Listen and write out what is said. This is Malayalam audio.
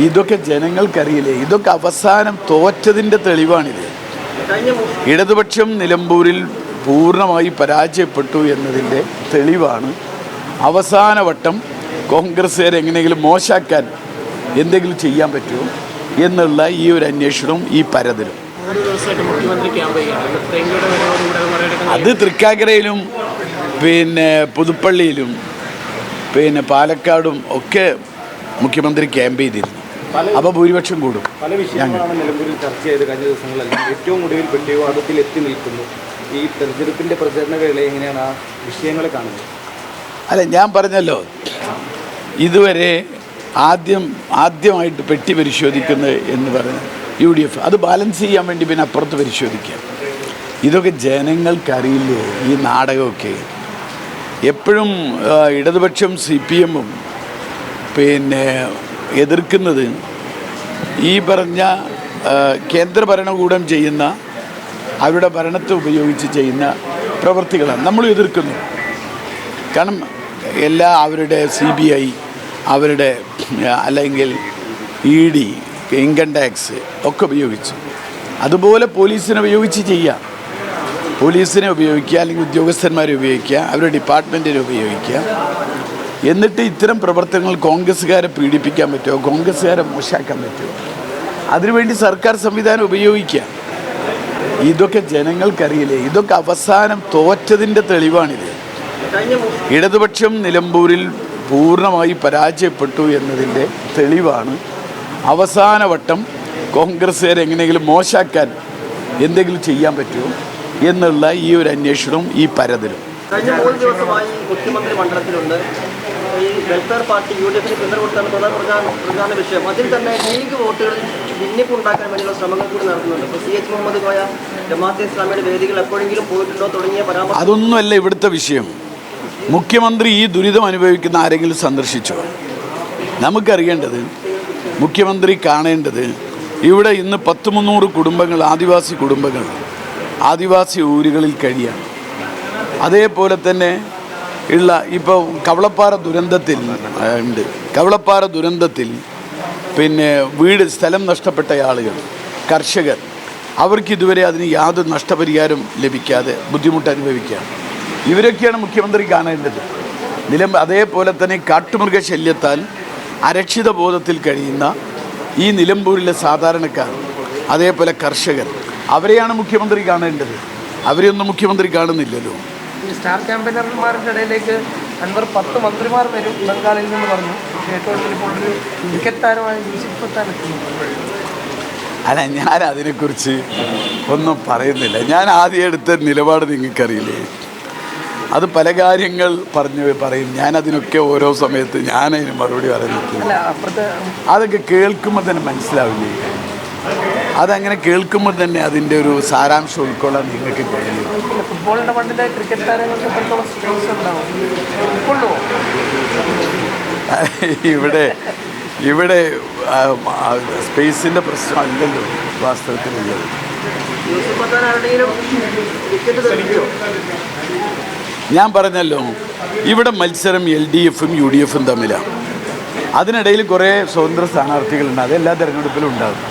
ഇതൊക്കെ ജനങ്ങൾക്കറിയില്ലേ? ഇതൊക്കെ അവസാനം തോറ്റതിൻ്റെ തെളിവാണിത്. ഇടതുപക്ഷം നിലമ്പൂരിൽ പൂർണ്ണമായി പരാജയപ്പെട്ടു എന്നതിൻ്റെ തെളിവാണ്. അവസാന വട്ടം കോൺഗ്രസ്സുകാരെ എങ്ങനെയെങ്കിലും മോശമാക്കാൻ എന്തെങ്കിലും ചെയ്യാൻ പറ്റുമോ എന്നുള്ള ഈ ഒരു അന്വേഷണവും ഈ പരതലും. അത് തൃക്കാക്കരയിലും പുതുപ്പള്ളിയിലും പാലക്കാടും ഒക്കെ മുഖ്യമന്ത്രി ക്യാമ്പ് ചെയ്തിരുന്നു. അപ്പോൾ ഭൂരിപക്ഷം കൂടും. പല വിഷയങ്ങളാണ് നിലമ്പൂരിൽ ചർച്ച ചെയ്ത് കഴിഞ്ഞ ദിവസങ്ങളെല്ലാം. ഏറ്റവും ഒടുവിൽ വെട്ടിവാദത്തിൽ എത്തി നിൽക്കുന്നു. ഈ തെരഞ്ഞെടുപ്പിൻ്റെ പ്രചരണ വേള എങ്ങനെയാണ് ആ വിഷയങ്ങളെ കാണുന്നത്? അല്ല, ഞാൻ പറഞ്ഞല്ലോ, ഇതുവരെ ആദ്യമായിട്ട് പെട്ടി പരിശോധിക്കുന്നത് എന്ന് പറഞ്ഞ് UDF അത് ബാലൻസ് ചെയ്യാൻ വേണ്ടി പിന്നെ അപ്പുറത്ത് പരിശോധിക്കുക. ഇതൊക്കെ ജനങ്ങൾക്കറിയില്ലേ ഈ നാടകമൊക്കെ? എപ്പോഴും ഇടതുപക്ഷം CPM-ഉം എതിർക്കുന്നത് ഈ പറഞ്ഞ കേന്ദ്ര ഭരണകൂടം ചെയ്യുന്ന അവരുടെ ഭരണത്തെ ഉപയോഗിച്ച് ചെയ്യുന്ന പ്രവൃത്തികളാണ് നമ്മൾ എതിർക്കുന്നത്. കാരണം അവരുടെ CBI, അവരുടെ അല്ലെങ്കിൽ ED, ഇൻകം ടാക്സ് ഒക്കെ ഉപയോഗിച്ച്, അതുപോലെ പോലീസിനെ ഉപയോഗിച്ച് ചെയ്യാം. പോലീസിനെ ഉപയോഗിക്കുക, അല്ലെങ്കിൽ ഉദ്യോഗസ്ഥന്മാരെ ഉപയോഗിക്കുക, അവരുടെ ഡിപ്പാർട്ട്മെൻറ്റിനെ ഉപയോഗിക്കുക. എന്നിട്ട് ഇത്തരം പ്രവർത്തനങ്ങൾ കോൺഗ്രസ്സുകാരെ പീഡിപ്പിക്കാൻ പറ്റുമോ, കോൺഗ്രസ്സുകാരെ മോശമാക്കാൻ പറ്റുമോ? അതിനുവേണ്ടി സർക്കാർ സംവിധാനം ഉപയോഗിക്കുക. ഇതൊക്കെ ജനങ്ങൾക്കറിയില്ലേ? ഇതൊക്കെ അവസാനം തോറ്റതിൻ്റെ തെളിവാണിത്. ഇടതുപക്ഷം നിലമ്പൂരിൽ പൂർണ്ണമായി പരാജയപ്പെട്ടു എന്നതിൻ്റെ തെളിവാണ്. അവസാന വട്ടം കോൺഗ്രസ്സുകാരെ എങ്ങനെയെങ്കിലും മോശമാക്കാൻ എന്തെങ്കിലും ചെയ്യാൻ പറ്റുമോ എന്നുള്ള ഈ ഒരു അന്വേഷണവും ഈ പരതലും. കഴിഞ്ഞ 3 ദിവസമായി മുഖ്യമന്ത്രി മണ്ഡലത്തിലുണ്ട്. ഈ വെൽഫെയർ പാർട്ടി UDF-ന് പിന്തുണ കൊടുത്താണ് പ്രധാന വിഷയം. അതിൽ തന്നെ ലീഗ് വോട്ടുകളിൽ ഭിന്നിപ്പുണ്ടാക്കാൻ വേണ്ടിയുള്ള ശ്രമങ്ങൾ കൂടി നടത്തുന്നുണ്ട്. ഇപ്പോൾ CH മുഹമ്മദ് കോയ, ജമാഅത്തെ ഇസ്ലാമിയുടെ വേദികൾ എപ്പോഴെങ്കിലും പോയിട്ടുണ്ടോ തുടങ്ങിയ പരാമർശം. അതൊന്നുമല്ല ഇവിടുത്തെ വിഷയം. മുഖ്യമന്ത്രി ഈ ദുരിതം അനുഭവിക്കുന്ന ആരെങ്കിലും സന്ദർശിച്ചോ? നമുക്കറിയേണ്ടത്, മുഖ്യമന്ത്രി കാണേണ്ടത്, ഇവിടെ ഇന്ന് 100-300 കുടുംബങ്ങൾ, ആദിവാസി കുടുംബങ്ങൾ ആദിവാസി ഊരുകളിൽ കഴിയാണ്. അതേപോലെ തന്നെ ഇപ്പോൾ കവളപ്പാറ ദുരന്തത്തിൽ ഉണ്ട്. കവളപ്പാറ ദുരന്തത്തിൽ സ്ഥലം നഷ്ടപ്പെട്ട ആളുകൾ, കർഷകർ, അവർക്ക് ഇതുവരെ അതിന് യാതൊരു നഷ്ടപരിഹാരം ലഭിക്കാതെ ബുദ്ധിമുട്ട് അനുഭവിക്കുകയാണ്. ഇവരൊക്കെയാണ് മുഖ്യമന്ത്രി കാണേണ്ടത്. അതേപോലെ തന്നെ കാട്ടുമൃഗശല്യത്താൽ അരക്ഷിത ബോധത്തിൽ കഴിയുന്ന ഈ നിലമ്പൂരിലെ സാധാരണക്കാർ, അതേപോലെ കർഷകർ, അവരെയാണ് മുഖ്യമന്ത്രി കാണേണ്ടത്. അവരെയൊന്നും മുഖ്യമന്ത്രി കാണുന്നില്ലല്ലോ. ഈ സ്റ്റാർ ക്യാമ്പയിനർമാരുടെ ഇടയിലേക്ക് അൻവർ 10 മന്ത്രിമാർ വരും ബംഗാളിൽ നിന്ന് പറഞ്ഞു. ഏറ്റവും ഇപ്പോൾ ഒരു ക്രിക്കറ്റ് താരമായ യൂസുഫ് പത്താൻ എത്തുന്നു. അല്ല, ഞാൻ അതിനെക്കുറിച്ച് ഒന്നും പറയുന്നില്ല. ഞാൻ ആദ്യം എടുത്ത നിലപാട് നിങ്ങൾക്കറിയില്ലേ? അത് പല കാര്യങ്ങൾ പറയും. ഞാനതിനൊക്കെ ഓരോ സമയത്ത് ഞാനതിന് മറുപടി പറയുന്നില്ല. അതൊക്കെ കേൾക്കുമ്പോൾ തന്നെ മനസ്സിലാവില്ലേ? അതങ്ങനെ കേൾക്കുമ്പോൾ തന്നെ അതിൻ്റെ ഒരു സാരാംശം ഉൾക്കൊള്ളാൻ നിങ്ങൾക്ക് കഴിയും. ഫുട്ബോളിൻ്റെ മണ്ണിലെ ക്രിക്കറ്റ് താരങ്ങൾക്ക് എത്രത്തോളം സ്പേസ് ഉണ്ടാവും? ഇവിടെ സ്പേസിൻ്റെ പ്രശ്നമല്ലല്ലോ വാസ്തവത്തിലുള്ളത്. ഞാൻ പറഞ്ഞല്ലോ, ഇവിടെ മത്സരം LDF-ഉം UDF-ഉം തമ്മിലാണ്. അതിനിടയിൽ കുറേ സ്വതന്ത്ര സ്ഥാനാർത്ഥികളുണ്ട്. അതെല്ലാ തിരഞ്ഞെടുപ്പിലും ഉണ്ടാകും.